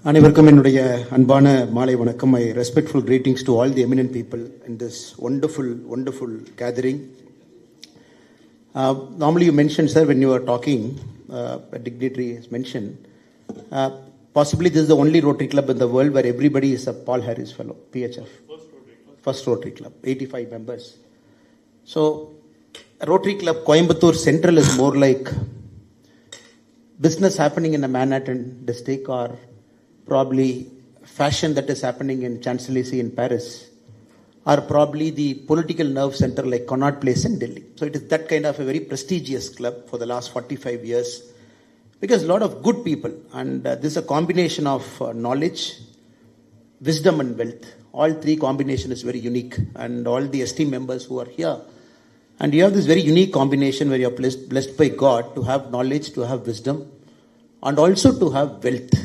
அனைவருக்கும் என்னுடைய அன்பான மாலை வணக்கம். My respectful greetings to all the eminent people in this wonderful gathering. Normally you mentioned, sir, when you were talking, a dignitary has mentioned, possibly this is the only Rotary Club in the world where everybody is a Paul Harris fellow, PHF. First Rotary Club, 85 members. So Rotary Club Coimbatore Central is more like business happening in a Manhattan district, or probably fashion that is happening in Champs-Élysées in Paris, or probably the political nerve center like Connaught Place in Delhi. So it is that kind of a very prestigious club for the last 45 years, because a lot of good people, and this is a combination of knowledge, wisdom and wealth. All three combination is very unique, and all the esteemed members who are here, and you have this very unique combination where you are blessed by God to have knowledge, to have wisdom, and also to have wealth.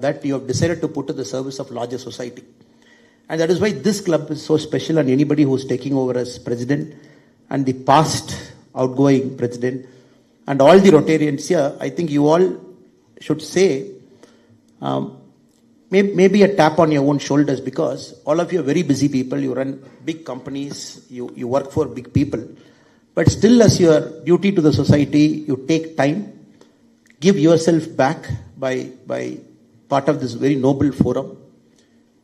That you have decided to put to the service of larger society. And that is why this club is so special, and anybody who is taking over as president and the past outgoing president and all the Rotarians here, I think you all should say maybe a tap on your own shoulders, because all of you are very busy people, you run big companies, you work for big people, but still as your duty to the society, you take time, give yourself back by part of this very noble forum,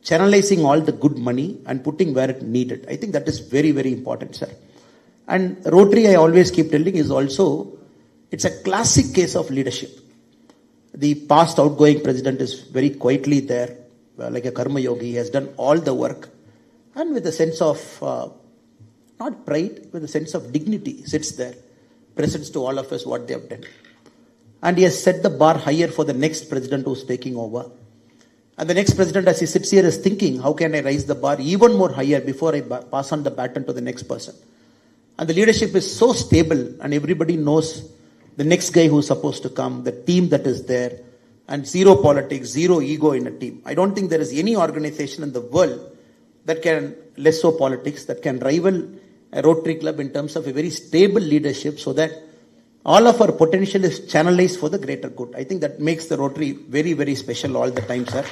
channelizing all the good money and putting where it needed. I think that is very, very important, sir. And Rotary, I always keep telling, is also, it's a classic case of leadership. The past outgoing president is very quietly there, like a karma yogi. He has done all the work, and with a sense of, not pride, with a sense of dignity, sits there, presents to all of us what they have done. And he has set the bar higher for the next president who's taking over. And the next president, as he sits here, is thinking, how can I raise the bar even more higher before I pass on the baton to the next person? And the leadership is so stable, and everybody knows the next guy who's supposed to come, the team that is there, and zero politics, zero ego in a team. I don't think there is any organization in the world that can, less so politics, that can rival a Rotary Club in terms of a very stable leadership, so that all of our potential is channelized for the greater good. I think that makes the Rotary very, very special all the time, sir.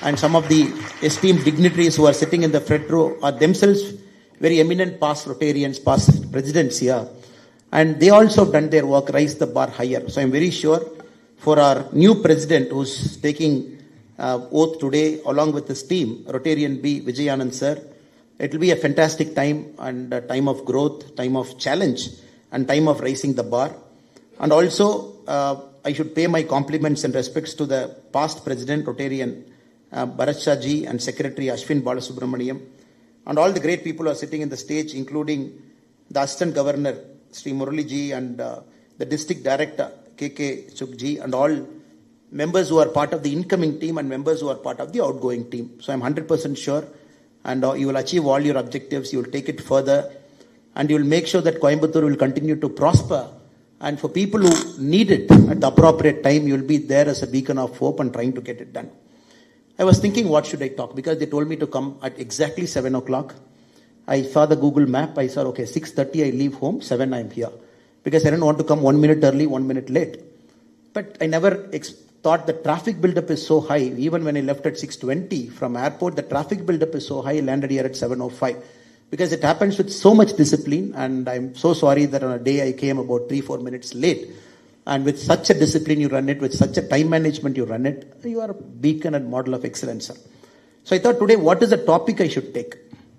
And some of the esteemed dignitaries who are sitting in the front row are themselves very eminent past Rotarians, past presidents here. And they also have done their work, raised the bar higher. So I'm very sure for our new president who's taking oath today along with his team, Rotarian B. Vijayanand sir, it will be a fantastic time, and a time of growth, time of challenge, and time of raising the bar. And also, I should pay my compliments and respects to the past president, Rotarian Bharat Shah ji, and Secretary Ashwin Balasubramaniam, and all the great people who are sitting in the stage, including the Assistant Governor, Sri Murali ji, and the District Director, KK Chuk ji, and all members who are part of the incoming team and members who are part of the outgoing team. So I'm 100% sure, and you will achieve all your objectives, you will take it further, and you will make sure that Coimbatore will continue to prosper. And for people who need it at the appropriate time, you will be there as a beacon of hope and trying to get it done. I was thinking, what should I talk? Because they told me to come at exactly 7 o'clock. I saw the Google map. I saw, okay, 6:30 I leave home, 7 I'm here. Because I didn't want to come 1 minute early, 1 minute late. But I never thought the traffic buildup is so high. Even when I left at 6:20 from airport, the traffic buildup is so high, I landed here at 7:05. Because it happens with so much discipline, and I'm so sorry that on a day I came about 3-4 minutes late. And with such a discipline you run it, with such a time management you run it, you are a beacon and model of excellence, sir. So I thought today, what is the topic I should take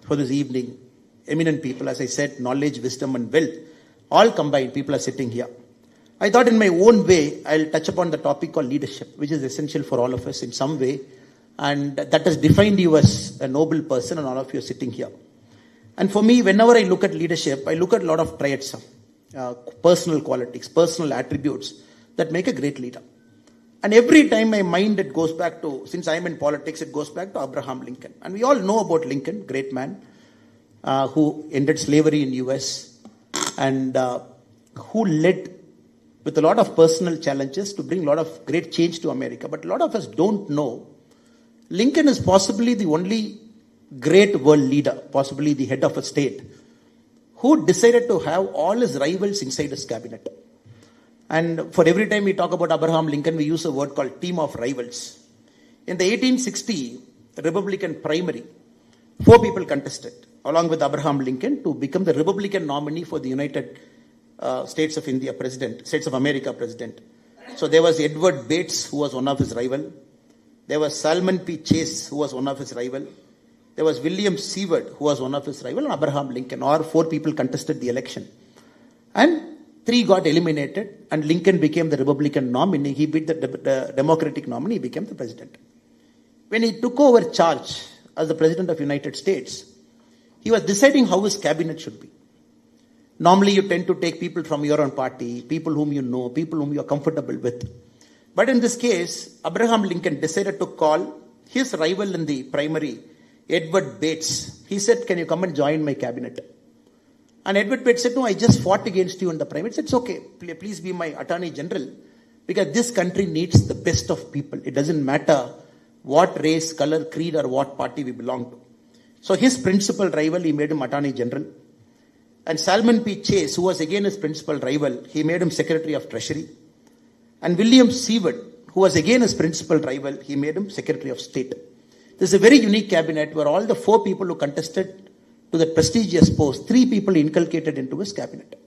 for this evening? Eminent people, as I said, knowledge, wisdom and wealth, all combined, people are sitting here. I thought in my own way, I'll touch upon the topic called leadership, which is essential for all of us in some way. And that has defined you as a noble person, and all of you are sitting here. And for me, whenever I look at leadership, I look at a lot of traits, personal qualities, personal attributes that make a great leader. And every time my mind, it goes back to, since I'm in politics, it goes back to Abraham Lincoln. And we all know about Lincoln, great man, who ended slavery in US, and who led with a lot of personal challenges to bring a lot of great change to America. But a lot of us don't know, Lincoln is possibly the only great world leader, possibly the head of a state, who decided to have all his rivals inside his cabinet. And for every time we talk about Abraham Lincoln, we use a word called team of rivals. In the 1860 Republican primary, 4 people contested, along with Abraham Lincoln, to become the Republican nominee for the United States of India president, States of America president. So there was Edward Bates, who was one of his rival. There was Salmon P. Chase, who was one of his rival. There was William Seward, who was one of his rival, and Abraham Lincoln. Or 4 people contested the election. And 3 got eliminated, and Lincoln became the Republican nominee. He beat the Democratic nominee, he became the president. When he took over charge as the President of the United States, he was deciding how his cabinet should be. Normally, you tend to take people from your own party, people whom you know, people whom you are comfortable with. But in this case, Abraham Lincoln decided to call his rival in the primary, Edward Bates. He said, "Can you come and join my cabinet?" And Edward Bates said, "No, I just fought against you in the primary." He said, "It's okay, please be my Attorney General, because this country needs the best of people. It doesn't matter what race, color, creed, or what party we belong to." So his principal rival, he made him Attorney General. And Salmon P. Chase, who was again his principal rival, he made him Secretary of Treasury. And William Seward, who was again his principal rival, he made him Secretary of State. This is a very unique cabinet where all the 4 people who contested to that prestigious post, 3 people inculcated into his cabinet.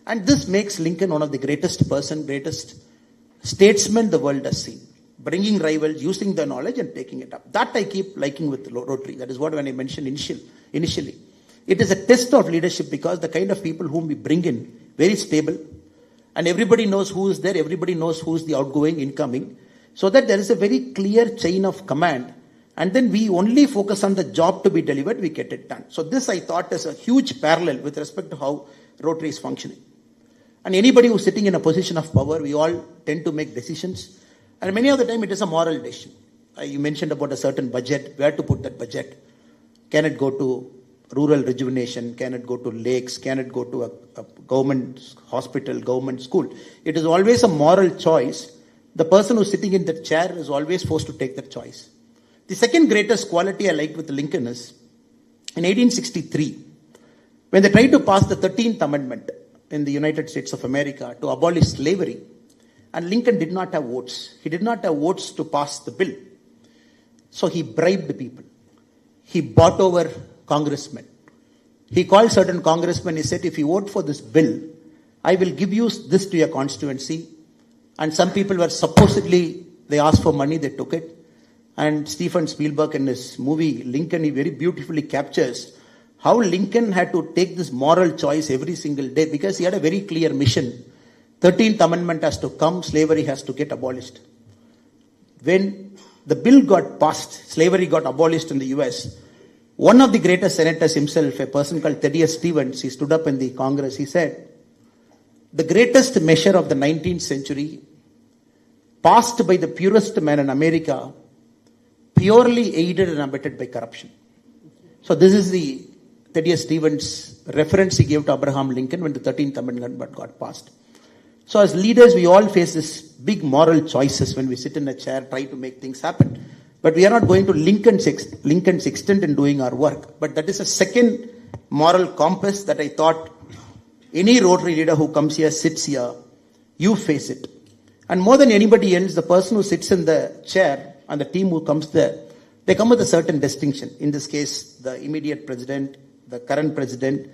And this makes Lincoln one of the greatest statesmen the world has seen. Bringing rivals, using the knowledge and taking it up. That I keep liking with Rotary. That is what when I mentioned initially. It is a test of leadership because the kind of people whom we bring in, very stable, and everybody knows who is there, everybody knows who is the outgoing, incoming, so that there is a very clear chain of command, and then we only focus on the job to be delivered, we get it done. So this I thought is a huge parallel with respect to how Rotary is functioning. And anybody who is sitting in a position of power, we all tend to make decisions, and many of the time it is a moral decision. You mentioned about a certain budget, where to put that budget. Can it go to rural rejuvenation? Can it go to lakes? Can it go to a government hospital, government school? It is always a moral choice. The person who's sitting in that chair is always forced to take that choice. The second greatest quality I liked with Lincoln is, in 1863, when they tried to pass the 13th Amendment in the United States of America to abolish slavery, and Lincoln did not have votes. He did not have votes to pass the bill. So he bribed the people. He bought over congressmen. He called certain congressmen. He said, "If you vote for this bill, I will give you this to your constituency." And some people were supposedly, they asked for money, they took it. And Steven Spielberg in his movie Lincoln, he very beautifully captures how Lincoln had to take this moral choice every single day because he had a very clear mission. 13th Amendment has to come, slavery has to get abolished. When the bill got passed, slavery got abolished in the US, one of the greatest senators himself, a person called Thaddeus Stevens, he stood up in the Congress, he said, "The greatest measure of the 19th century, passed by the purest man in America, purely aided and abetted by corruption." So this is the Thaddeus Stevens reference he gave to Abraham Lincoln when the 13th Amendment got passed. So as leaders, we all face this big moral choices when we sit in a chair, try to make things happen. But we are not going to Lincoln's extent in doing our work. But that is a second moral compass that I thought any Rotary leader who comes here, sits here, you face it. And more than anybody else, the person who sits in the chair and the team who comes there, they come with a certain distinction. In this case, the immediate president, the current president,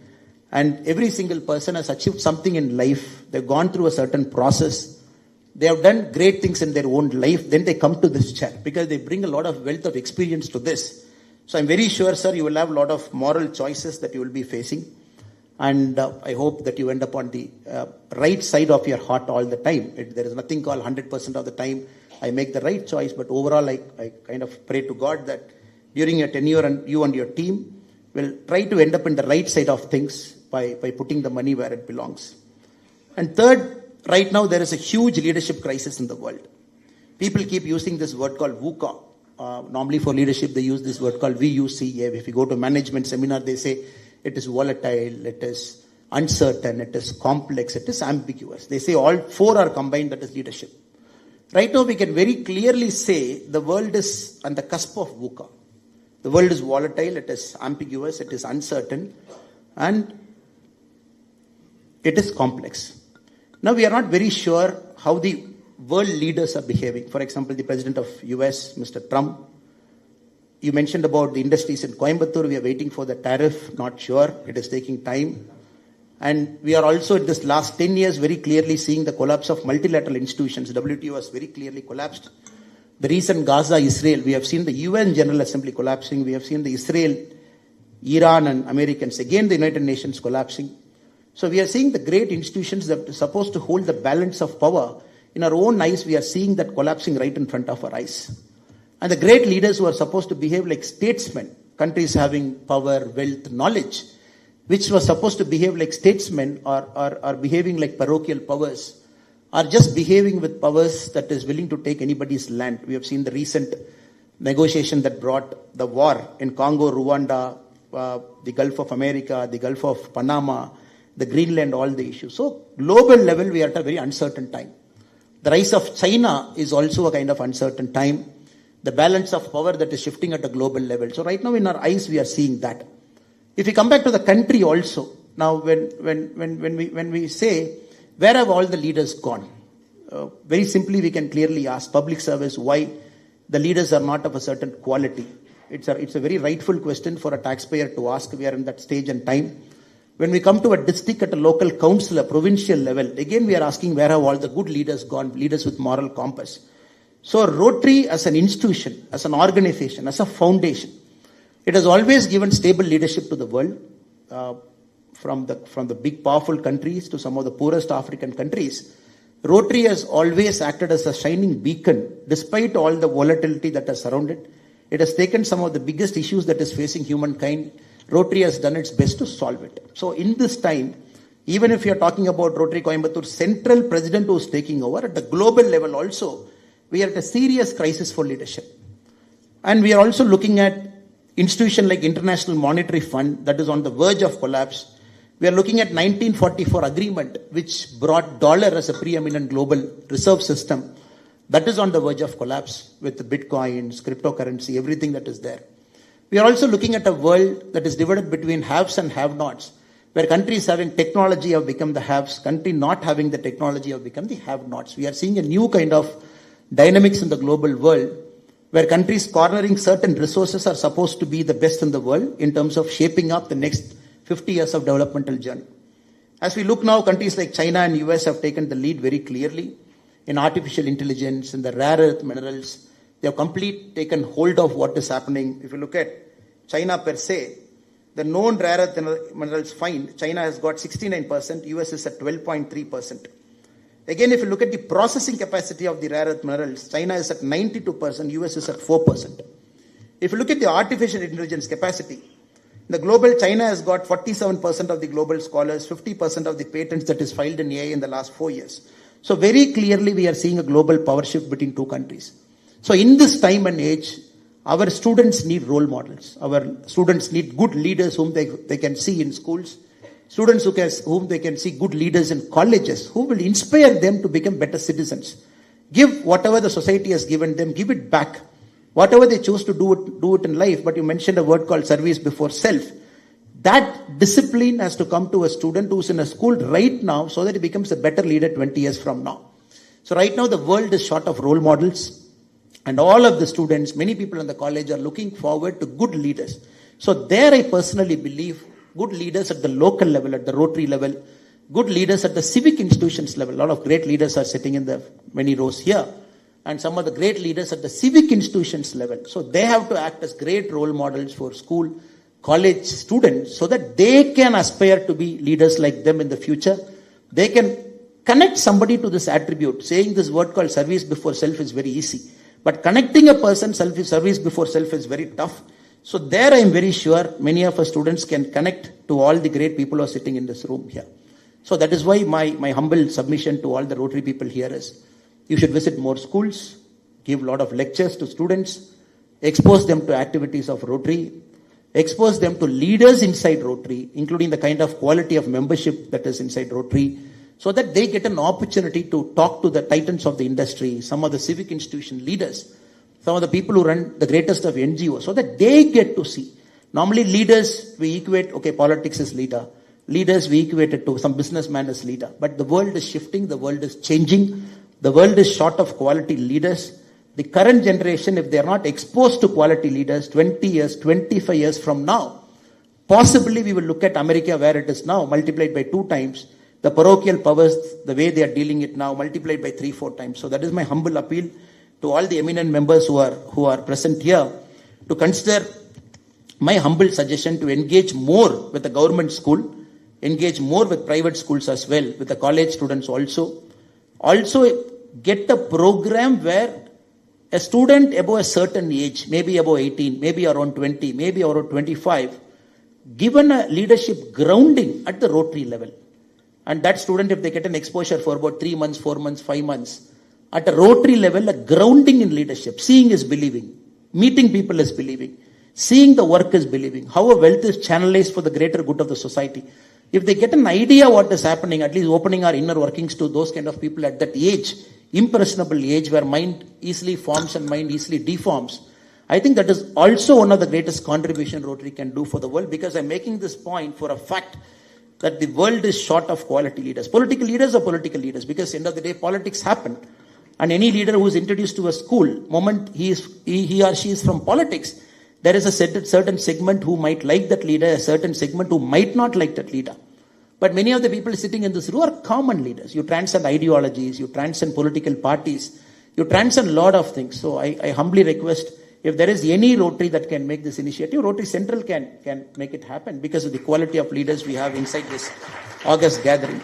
and every single person has achieved something in life. They've gone through a certain process. They have done great things in their own life. Then they come to this chair because they bring a lot of wealth of experience to this. So I'm very sure, sir, you will have a lot of moral choices that you will be facing. And I hope that you end up on the right side of your heart all the time. There is nothing called 100% of the time I make the right choice. But overall, I kind of pray to God that during your tenure, and you and your team will try to end up in the right side of things by putting the money where it belongs. And third, right now there is a huge leadership crisis in the world. People keep using this word called VUCA. Normally for leadership, they use this word called VUCA. If you go to management seminar, they say it is volatile, it is uncertain, it is complex, it is ambiguous. They say all 4 are combined, that is leadership. Right now we can very clearly say the world is on the cusp of VUCA. The world is volatile, it is ambiguous, it is uncertain, and it is complex. Now we are not very sure how the world leaders are behaving. For example, the president of US, Mr. Trump. You mentioned about the industries in Coimbatore. We are waiting for the tariff. Not sure. It is taking time. And we are also in this last 10 years very clearly seeing the collapse of multilateral institutions. WTO has very clearly collapsed. The recent Gaza-Israel, we have seen the UN General Assembly collapsing. We have seen the Israel, Iran and Americans, again the United Nations collapsing. So we are seeing the great institutions that are supposed to hold the balance of power. In our own eyes, we are seeing that collapsing right in front of our eyes. And the great leaders who are supposed to behave like statesmen, countries having power, wealth, knowledge, which were supposed to behave like statesmen are behaving like parochial powers, are just behaving with powers that is willing to take anybody's land. We have seen the recent negotiation that brought the war in Congo, Rwanda, the Gulf of America, the Gulf of Panama, the Greenland, all the issues. So global level, we are at a very uncertain time. The rise of China is also a kind of uncertain time. The balance of power that is shifting at a global level. So right now in our eyes, we are seeing that. If we come back to the country also, now when we say, where have all the leaders gone? Very simply, we can clearly ask public service why the leaders are not of a certain quality. It's a very rightful question for a taxpayer to ask. We are in that stage and time. When we come to a district at a local council, a provincial level, again we are asking where have all the good leaders gone, leaders with moral compass. So Rotary as an institution, as an organization, as a foundation, it has always given stable leadership to the world, from the big powerful countries to some of the poorest African countries. Rotary has always acted as a shining beacon, despite all the volatility that has surrounded. It has taken some of the biggest issues that is facing humankind. Rotary has done its best to solve it. So in this time, even if you are talking about Rotary Coimbatore, central president who is taking over, at the global level also, we are at a serious crisis for leadership. And we are also looking at institution like International Monetary Fund that is on the verge of collapse. We are looking at 1944 agreement, which brought dollar as a preeminent global reserve system. That is on the verge of collapse with the bitcoins, cryptocurrency, everything that is there. We are also looking at a world that is divided between haves and have-nots, where countries having technology have become the haves, countries not having the technology have become the have-nots. We are seeing a new kind of dynamics in the global world, where countries cornering certain resources are supposed to be the best in the world in terms of shaping up the next 50 years of developmental journey. As we look now, countries like China and US have taken the lead very clearly in artificial intelligence, in the rare earth minerals. They have completely taken hold of what is happening. If you look at China per se, the known rare earth minerals find, China has got 69%, US is at 12.3%. Again, if you look at the processing capacity of the rare earth minerals, China is at 92%, US is at 4%. If you look at the artificial intelligence capacity, the global China has got 47% of the global scholars, 50% of the patents that is filed in AI in the last 4 years. So very clearly we are seeing a global power shift between two countries. So in this time and age, our students need role models. Our students need good leaders whom they can see in schools. Students whom they can see good leaders in colleges, who will inspire them to become better citizens. Give whatever the society has given them, give it back. Whatever they choose to do it in life. But you mentioned a word called service before self. That discipline has to come to a student who's in a school right now so that he becomes a better leader 20 years from now. So right now the world is short of role models. And all of the students, many people in the college are looking forward to good leaders. So there I personally believe good leaders at the local level, at the Rotary level, good leaders at the civic institutions level. A lot of great leaders are sitting in the many rows here. And some of the great leaders at the civic institutions level. So they have to act as great role models for school, college students so that they can aspire to be leaders like them in the future. They can connect somebody to this attribute. Saying this word called service before self is very easy. But connecting a person service before self is very tough. So there I am very sure many of our students can connect to all the great people who are sitting in this room here. So that is why my humble submission to all the Rotary people here is, you should visit more schools, give a lot of lectures to students, expose them to activities of Rotary, expose them to leaders inside Rotary, including the kind of quality of membership that is inside Rotary, so that they get an opportunity to talk to the titans of the industry, some of the civic institution leaders, some of the people who run the greatest of NGOs, so that they get to see. Normally leaders, we equate, okay, politics is leader. Leaders, we equate it to some businessman as leader. But the world is shifting, the world is changing. The world is short of quality leaders. The current generation, if they are not exposed to quality leaders 20 years, 25 years from now, possibly we will look at America where it is now, multiplied by 2 times. The parochial powers, the way they are dealing it now, multiplied by 3-4 times. So that is my humble appeal to all the eminent members who are present here to consider my humble suggestion to engage more with the government school, engage more with private schools as well, with the college students also. Also get a program where a student above a certain age, maybe above 18, maybe around 20, maybe around 25, given a leadership grounding at the Rotary level. And that student, if they get an exposure for about 3 months, 4 months, 5 months, at a Rotary level, a grounding in leadership. Seeing is believing. Meeting people is believing. Seeing the work is believing. How a wealth is channelized for the greater good of the society. If they get an idea what is happening, at least opening our inner workings to those kind of people at that age, impressionable age where mind easily forms and mind easily deforms, I think that is also one of the greatest contribution Rotary can do for the world, because I'm making this point for a fact that the world is short of quality leaders. Political leaders are political leaders, because end of the day politics happen. And any leader who is introduced to a school, moment he or she is from politics, there is a certain segment who might like that leader, a certain segment who might not like that leader. But many of the people sitting in this room are common leaders. You transcend ideologies, you transcend political parties, you transcend a lot of things. So I humbly request, if there is any Rotary that can make this initiative, Rotary Central can make it happen because of the quality of leaders we have inside this August gathering.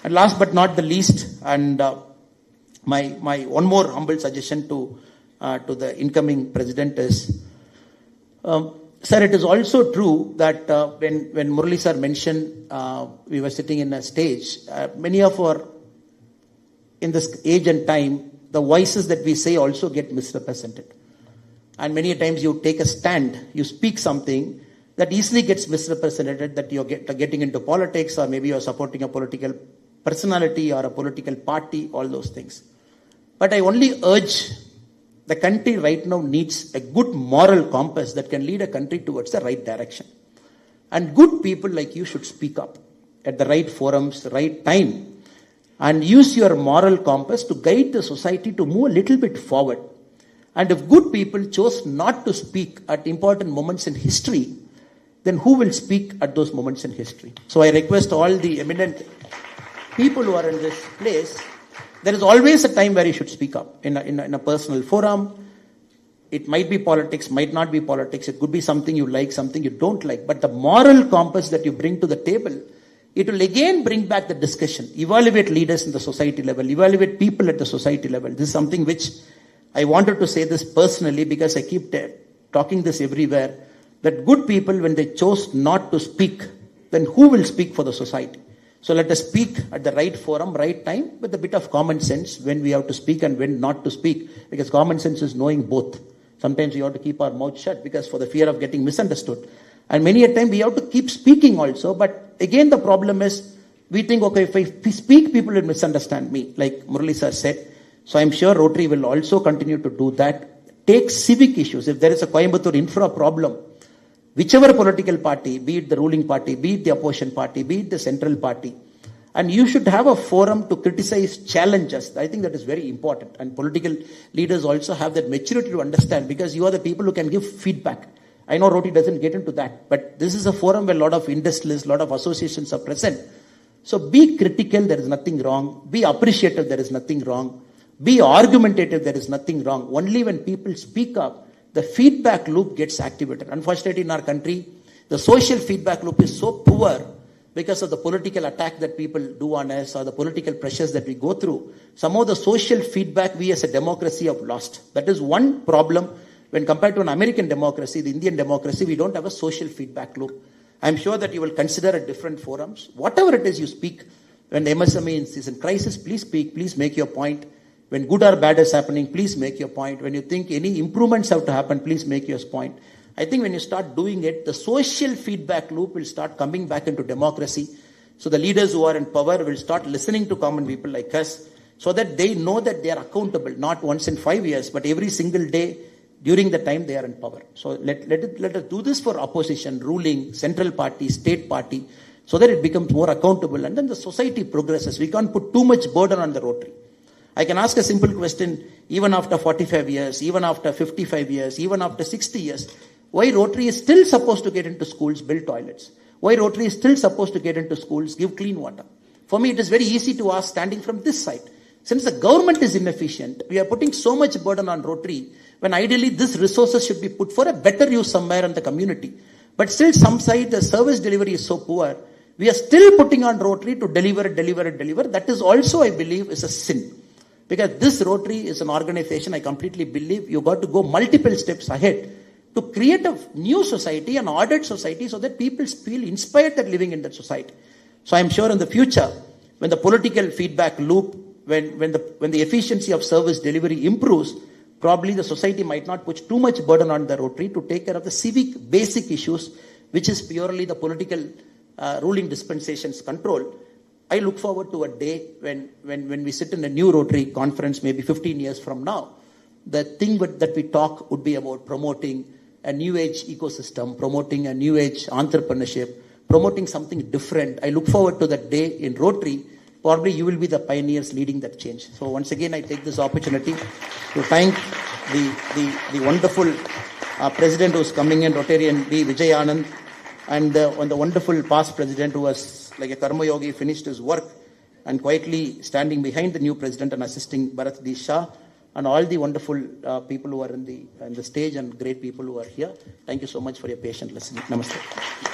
And last but not the least, and my one more humble suggestion to the incoming president is, sir, it is also true that when Murali sir mentioned, we were sitting in a stage, many of our, in this age and time, the voices that we say also get misrepresented. And many times you take a stand, you speak something that easily gets misrepresented, that you're getting into politics, or maybe you're supporting a political personality or a political party, all those things. But I only urge, the country right now needs a good moral compass that can lead a country towards the right direction. And good people like you should speak up at the right forums, right time, and use your moral compass to guide the society to move a little bit forward. And if good people chose not to speak at important moments in history, then who will speak at those moments in history? So I request all the eminent people who are in this place, there is always a time where you should speak up in a personal forum. It might be politics, might not be politics. It could be something you like, something you don't like. But the moral compass that you bring to the table, it will again bring back the discussion. Evaluate leaders in the society level. Evaluate people at the society level. This is something which I wanted to say this personally, because I keep talking this everywhere, that good people, when they chose not to speak, then who will speak for the society? So let us speak at the right forum, right time, with a bit of common sense when we have to speak and when not to speak, because common sense is knowing both. Sometimes we have to keep our mouth shut because for the fear of getting misunderstood. And many a time we have to keep speaking also, but again the problem is, we think, okay, if I speak, people will misunderstand me, like Murali sir said. So I'm sure Rotary will also continue to do that. Take civic issues. If there is a Coimbatore infra problem, whichever political party, be it the ruling party, be it the opposition party, be it the central party, and you should have a forum to criticize, challenge us. I think that is very important. And political leaders also have that maturity to understand, because you are the people who can give feedback. I know Rotary doesn't get into that, but this is a forum where a lot of industrialists, a lot of associations are present. So be critical, there is nothing wrong. Be appreciative, there is nothing wrong. Be argumentative, there is nothing wrong. Only when people speak up, the feedback loop gets activated. Unfortunately, in our country, the social feedback loop is so poor because of the political attack that people do on us, or the political pressures that we go through. Some of the social feedback we as a democracy have lost. That is one problem. When compared to an American democracy, the Indian democracy, we don't have a social feedback loop. I'm sure that you will consider at different forums. Whatever it is you speak, when the MSME is in crisis, please speak, please make your point. When good or bad is happening, please make your point. When you think any improvements have to happen, please make your point. I think when you start doing it, the social feedback loop will start coming back into democracy. So the leaders who are in power will start listening to common people like us, so that they know that they are accountable, not once in 5 years, but every single day during the time they are in power. So let us do this for opposition, ruling, central party, state party, so that it becomes more accountable, and then the society progresses. We can't put too much burden on the Rotary. I can ask a simple question, even after 45 years, even after 55 years, even after 60 years, why Rotary is still supposed to get into schools, build toilets? Why Rotary is still supposed to get into schools, give clean water? For me, it is very easy to ask standing from this side. Since the government is inefficient, we are putting so much burden on Rotary, when ideally these resources should be put for a better use somewhere in the community. But still some side, the service delivery is so poor, we are still putting on Rotary to deliver. That is also, I believe, is a sin. Because this Rotary is an organization, I completely believe you got to go multiple steps ahead to create a new society, an ordered society, so that people feel inspired that living in that society. So I'm sure in the future, when the political feedback loop, when the efficiency of service delivery improves, probably the society might not put too much burden on the Rotary to take care of the civic basic issues, which is purely the political ruling dispensation's control. I look forward to a day when we sit in a new Rotary conference, maybe 15 years from now. The thing that we talk would be about promoting a new age ecosystem, promoting a new age entrepreneurship, promoting something different. I look forward to that day in Rotary. Probably you will be the pioneers leading that change. So once again, I take this opportunity to thank the wonderful president who's coming in, Rotarian B. Vijay Anand, and the wonderful past president who was like a karma yogi, finished his work and quietly standing behind the new president and assisting Bharat D. Shah, and all the wonderful people who are in the stage and great people who are here. Thank you so much for your patient listening. Namaste.